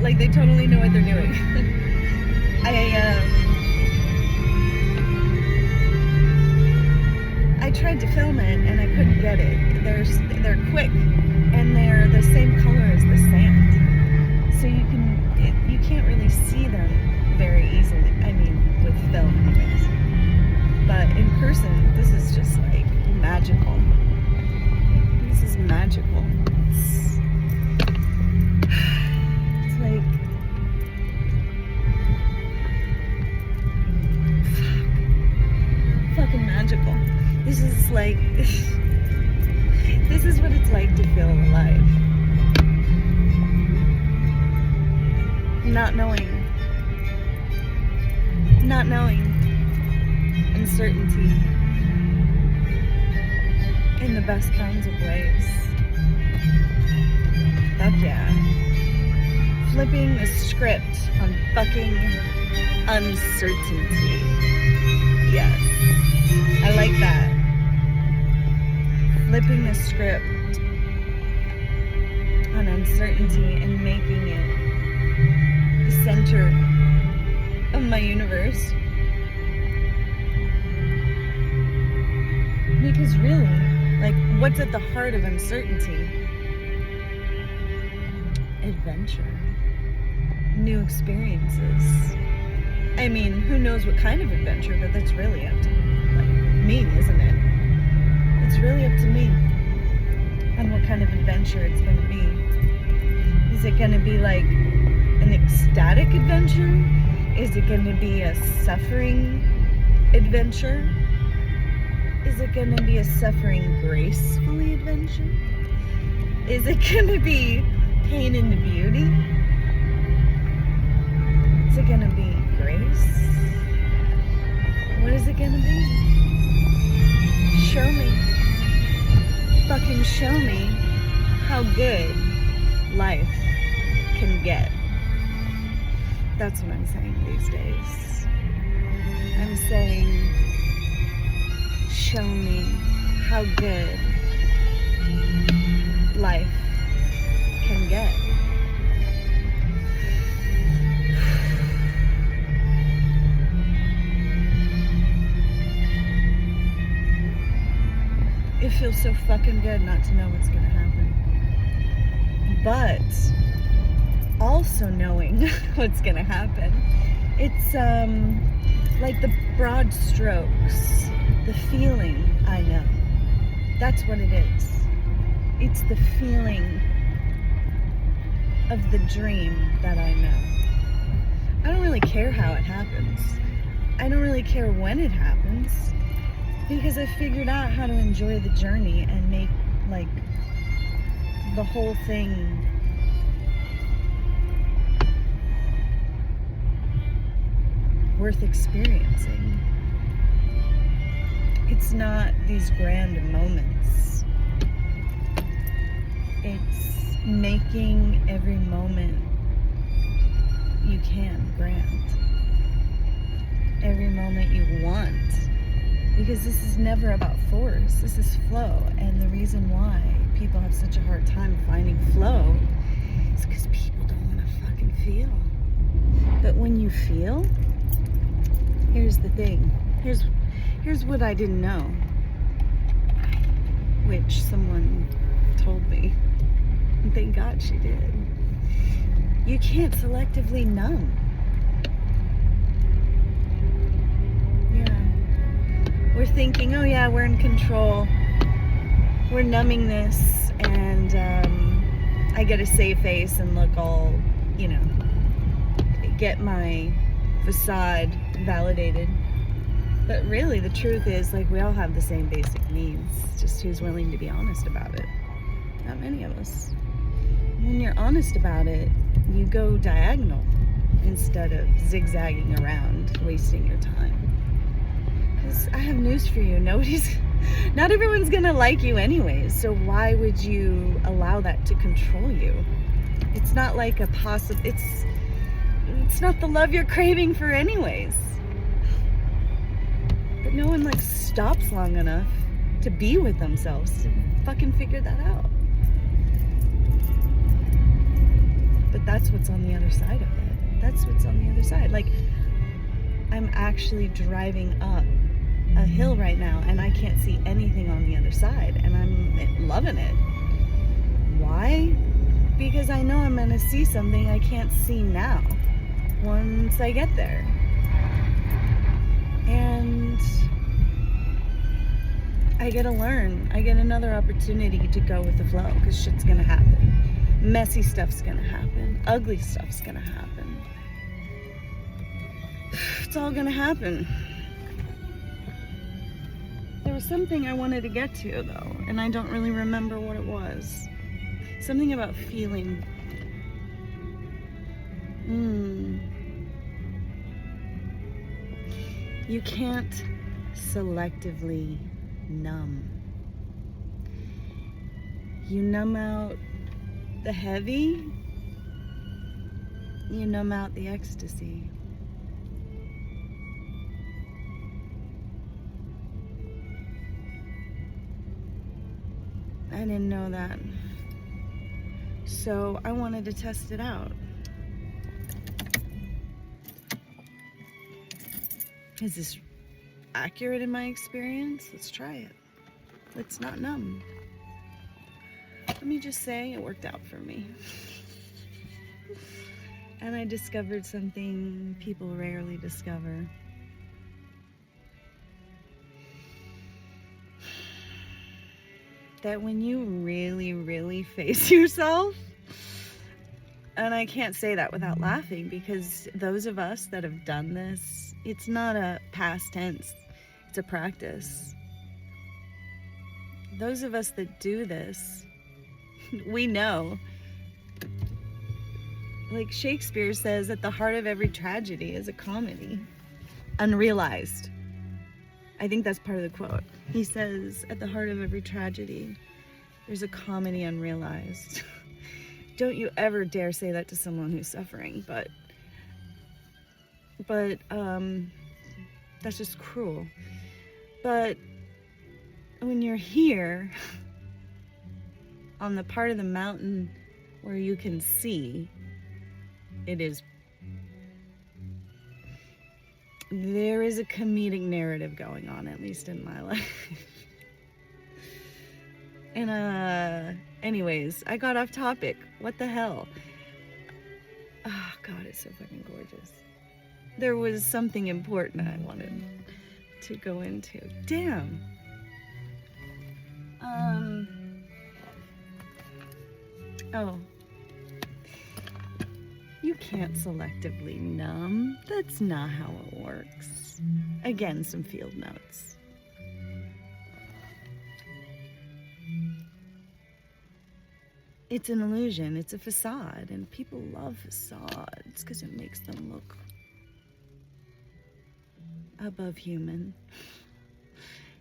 like they totally know what they're doing. I tried to film it and I couldn't get it. They're quick and they're the same color as the sand, so you can't really see them very easily. I mean, with film, anyways. But in person, this is just like magical. This is magical. It's like fucking magical. This is like this is what it's like to feel alive. Not knowing uncertainty in the best kinds of ways. Fuck yeah. Flipping the script on fucking uncertainty. Yes. I like that. Flipping the script on uncertainty and making it the center of my universe. Because really, like, what's at the heart of uncertainty? Adventure. New experiences. I mean, who knows what kind of adventure, but that's really up to, like, me, isn't it? It's really up to me on what kind of adventure it's going to be. Is it going to be like an ecstatic adventure? Is it going to be a suffering adventure? Is it going to be a suffering gracefully adventure? Is it going to be pain into beauty? Is it going to be grace? What is it going to be? Show me. Fucking show me how good life can get. That's what I'm saying these days. I'm saying, show me how good life can get. It feels so fucking good not to know what's gonna happen. But also knowing what's gonna happen. It's like the broad strokes, the feeling I know. That's what it is. It's the feeling of the dream that I know. I don't really care how it happens. I don't really care when it happens, because I figured out how to enjoy the journey and make, like, the whole thing worth experiencing. It's not these grand moments. It's making every moment you can grand. Every moment you want. Because this is never about force. This is flow. And the reason why people have such a hard time finding flow is because people don't want to fucking feel. But when you feel, here's the thing. Here's what I didn't know, which someone told me. And thank God she did. You can't selectively numb. Yeah. We're thinking, oh yeah, we're in control. We're numbing this, and I get a save face and look all, you know, get my facade validated. But really, the truth is, like, we all have the same basic needs, just who's willing to be honest about it. Not many of us. When you're honest about it, you go diagonal instead of zigzagging around, wasting your time. Because I have news for you, not everyone's gonna like you anyways, so why would you allow that to control you? It's not like it's not the love you're craving for anyways. But no one, like, stops long enough to be with themselves to fucking figure that out. But But that's what's on the other side of it. That's what's on the other side. Like, I'm actually driving up a hill right now and I can't see anything on the other side, and I'm loving it. Why? Because I know I'm gonna see something I can't see now once I get there. And I get to learn. I get another opportunity to go with the flow, because shit's gonna happen. Messy stuff's gonna happen. Ugly stuff's gonna happen. It's all gonna happen. There was something I wanted to get to, though, and I don't really remember what it was. Something about feeling. You can't selectively numb. You numb out the heavy, you numb out the ecstasy. I didn't know that. So I wanted to test it out. Is this accurate in my experience? Let's try it. Let's not numb. Let me just say it worked out for me. And I discovered something people rarely discover. That when you really, really face yourself, and I can't say that without laughing, because those of us that have done this, it's not a past tense, it's a practice. Those of us that do this, we know. Like Shakespeare says, at the heart of every tragedy is a comedy, unrealized. I think that's part of the quote. He says, at the heart of every tragedy, there's a comedy unrealized. Don't you ever dare say that to someone who's suffering, but that's just cruel. But when you're here, on the part of the mountain where you can see, there is a comedic narrative going on, at least in my life. And anyways, I got off topic. What the hell? Oh God, it's so fucking gorgeous. There was something important I wanted to go into. Damn. Oh. You can't selectively numb. That's not how it works. Again, some field notes. It's an illusion. It's a facade. And people love facades because it makes them look above human.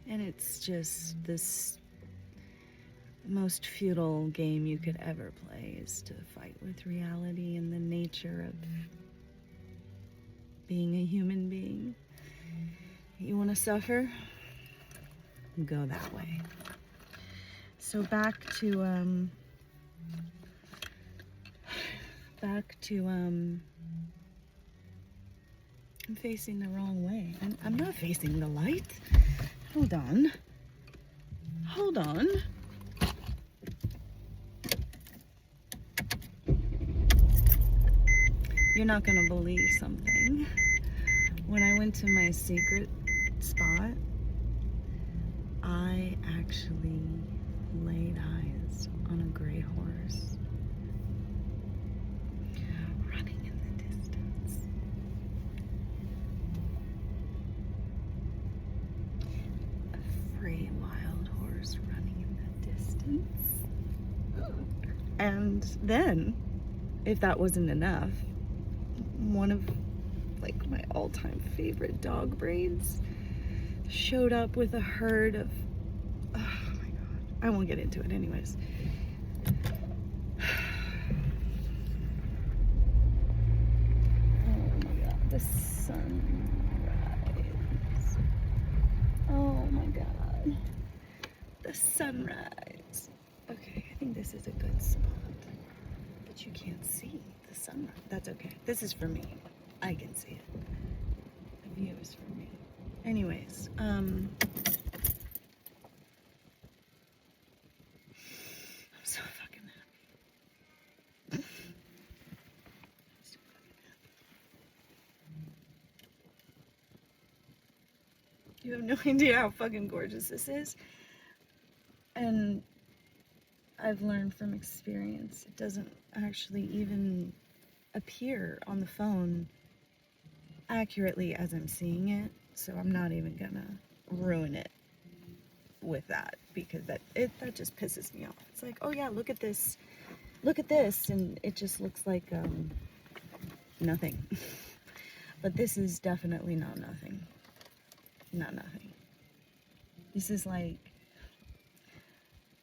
And it's just this most futile game you could ever play, is to fight with reality and the nature of being a human being. You want to suffer? Go that way. So back to I'm facing the wrong way. I'm not facing the light. Hold on. You're not gonna believe something. When I went to my secret spot, I actually laid eyes on a gray horse running in the distance. A free wild horse running in the distance. And then, if that wasn't enough, one of like my all-time favorite dog breeds showed up with a herd of, oh my God, I won't get into it anyways. Oh my God, the sunrise. Oh my God, the sunrise. Okay, I think this is a good spot, but you can't see the the sun. That's okay. This is for me. I can see it. The view is for me. Anyways, I'm so fucking happy. So fucking happy. You have no idea how fucking gorgeous this is. And I've learned from experience, it doesn't actually even appear on the phone accurately as I'm seeing it, so I'm not even gonna ruin it with that, because that just pisses me off. It's like, oh yeah, look at this, and it just looks like nothing. But this is definitely not nothing. Not nothing. This is like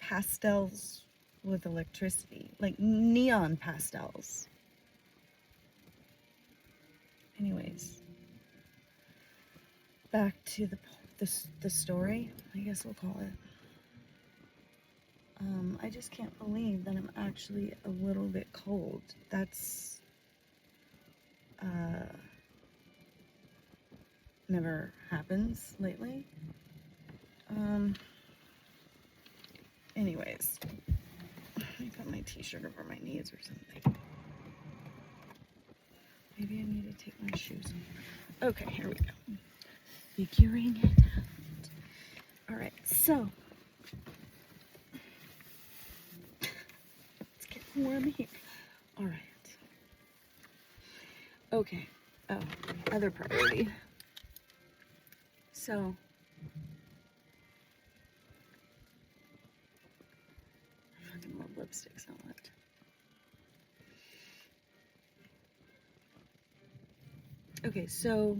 pastels with electricity, like neon pastels. Anyways, back to the story, I guess we'll call it. I just can't believe that I'm actually a little bit cold. That's never happens lately. Anyways, I got my t-shirt over my knees or something. Maybe I need to take my shoes off. Okay, here we go. Figuring it out. Alright, so it's getting warm here. Alright. Okay. Oh, other priority. So I fucking love lipstick so much. Okay, so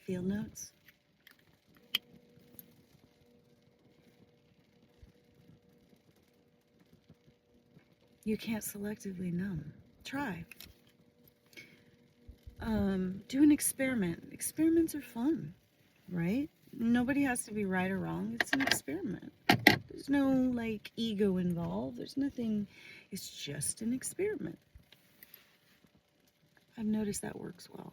field notes. You can't selectively numb. Try. Do an experiment. Experiments are fun, right? Nobody has to be right or wrong. It's an experiment. There's no, like, ego involved. There's nothing. It's just an experiment. I've noticed that works well.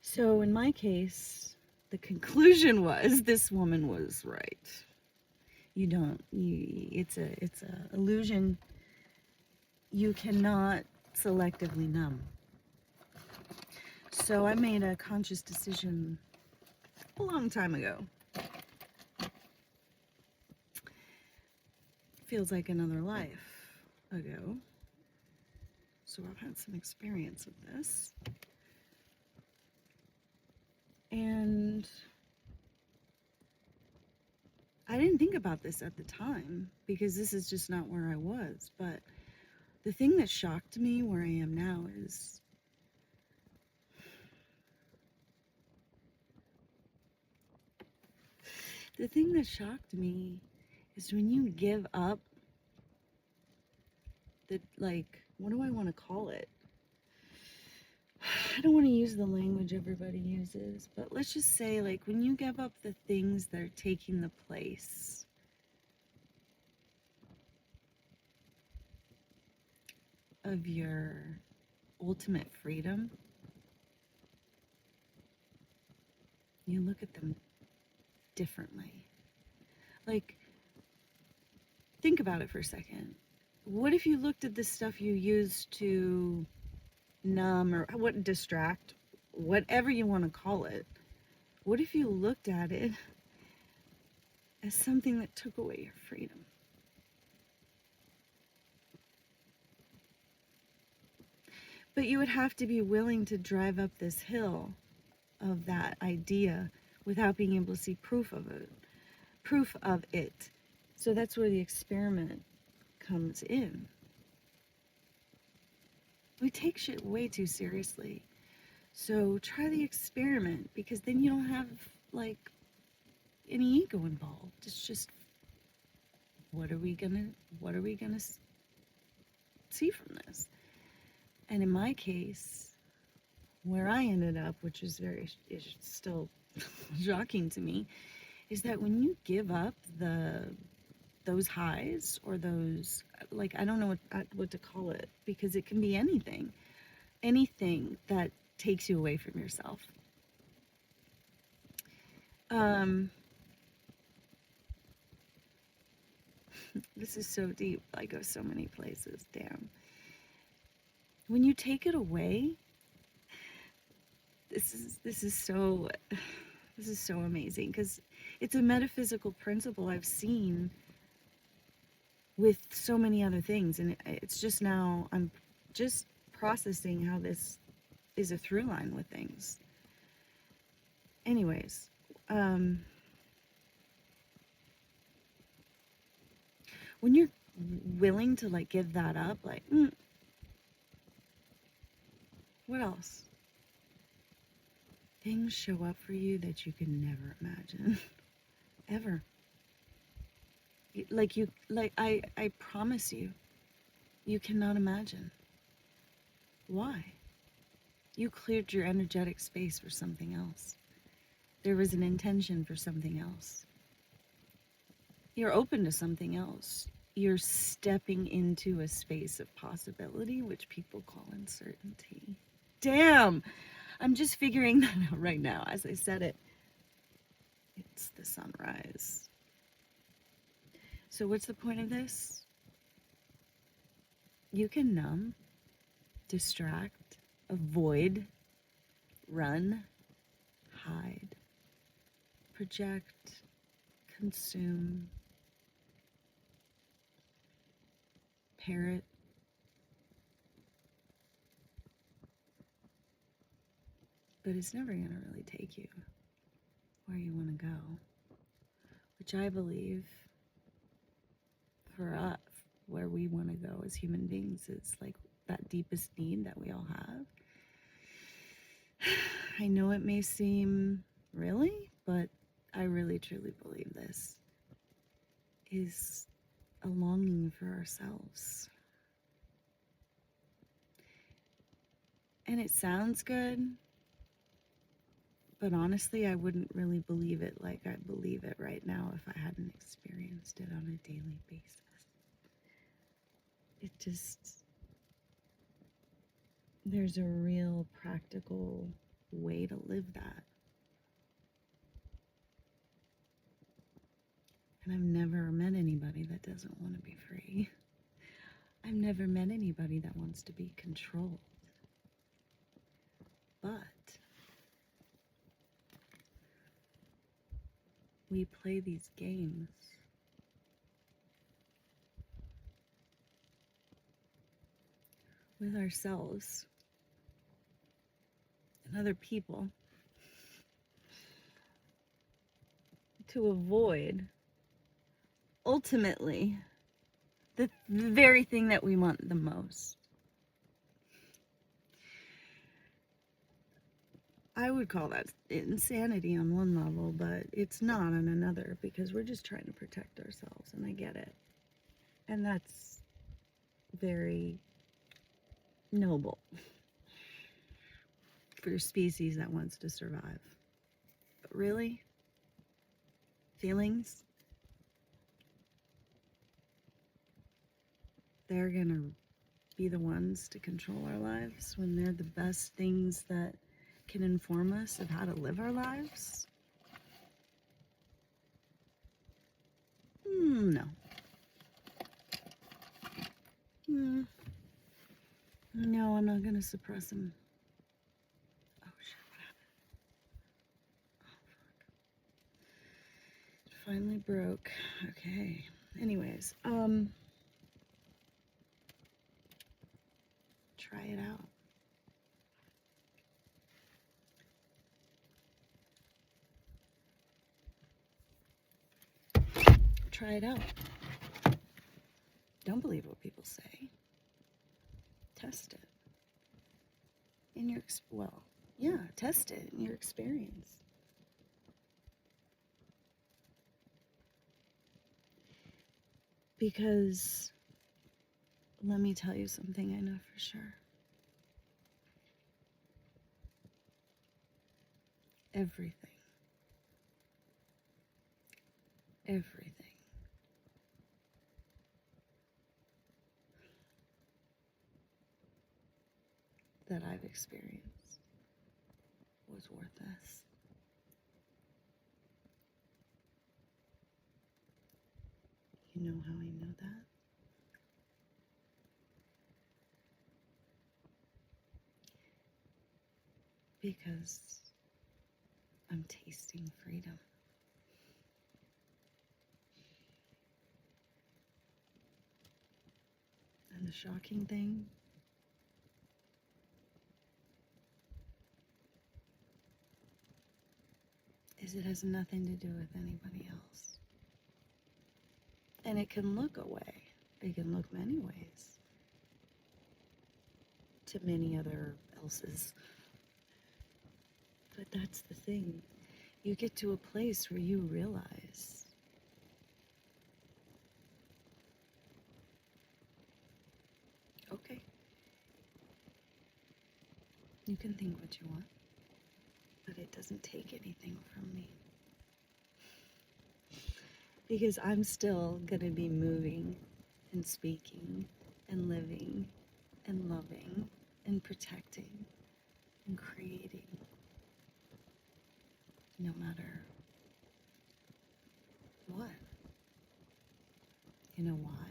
So in my case, the conclusion was this woman was right. It's a illusion. You cannot selectively numb. So I made a conscious decision a long time ago. Feels like another life ago. So I've had some experience with this. And I didn't think about this at the time because this is just not where I was. But the thing that shocked me where I am now is the thing that shocked me is when you give up the, like, what do I want to call it? I don't want to use the language everybody uses, but let's just say, like, when you give up the things that are taking the place of your ultimate freedom, you look at them differently. Like, think about it for a second. What if you looked at the stuff you used to numb or what distract, whatever you want to call it? What if you looked at it as something that took away your freedom? But you would have to be willing to drive up this hill of that idea without being able to see proof of it. So that's where the experiment comes in. We take shit way too seriously. So try the experiment, because then you don't have, like, any ego involved. It's just, what are we gonna see from this? And in my case, where I ended up, which is still shocking to me, is that when you give up the those highs or those, like, I don't know what to call it, because it can be anything that takes you away from yourself. This is so deep. I go so many places. Damn. When you take it away, this is so amazing, because it's a metaphysical principle I've seen with so many other things, and it's just now I'm just processing how this is a through line with things. Anyways, when you're willing to like give that up, like, what else? Things show up for you that you can never imagine. Ever. I promise you, you cannot imagine. Why? You cleared your energetic space for something else. There was an intention for something else. You're open to something else. You're stepping into a space of possibility, which people call uncertainty. Damn! I'm just figuring that out right now as I said it. It's the sunrise. So what's the point of this? You can numb, distract, avoid, run, hide, project, consume, parrot, but it's never going to really take you where you want to go, which I believe for us, where we want to go as human beings, is like that deepest need that we all have. I know it may seem really, but I really truly believe this is a longing for ourselves. And it sounds good, but honestly, I wouldn't really believe it like I believe it right now if I hadn't experienced it on a daily basis. It just, there's a real practical way to live that. And I've never met anybody that doesn't want to be free. I've never met anybody that wants to be controlled. But we play these games with ourselves and other people to avoid, ultimately, the very thing that we want the most. I would call that insanity on one level, but it's not on another, because we're just trying to protect ourselves, and I get it. And that's very noble for a species that wants to survive. But really, feelings, they're gonna be the ones to control our lives when they're the best things that can inform us of how to live our lives? No. No, I'm not gonna suppress him. Oh shit, what happened? Oh fuck. It finally broke. Okay. Anyways, try it out. Try it out. Don't believe what people say. Test it. In your, test it in your experience. Because, let me tell you something I know for sure. Everything that I've experienced was worthless. You know how I know that? Because I'm tasting freedom. And the shocking thing is it has nothing to do with anybody else. And it can look a way. It can look many ways to many other else's. But that's the thing. You get to a place where you realize okay, you can think what you want, but it doesn't take anything from me. Because I'm still going to be moving and speaking and living and loving and protecting and creating no matter what. You know why?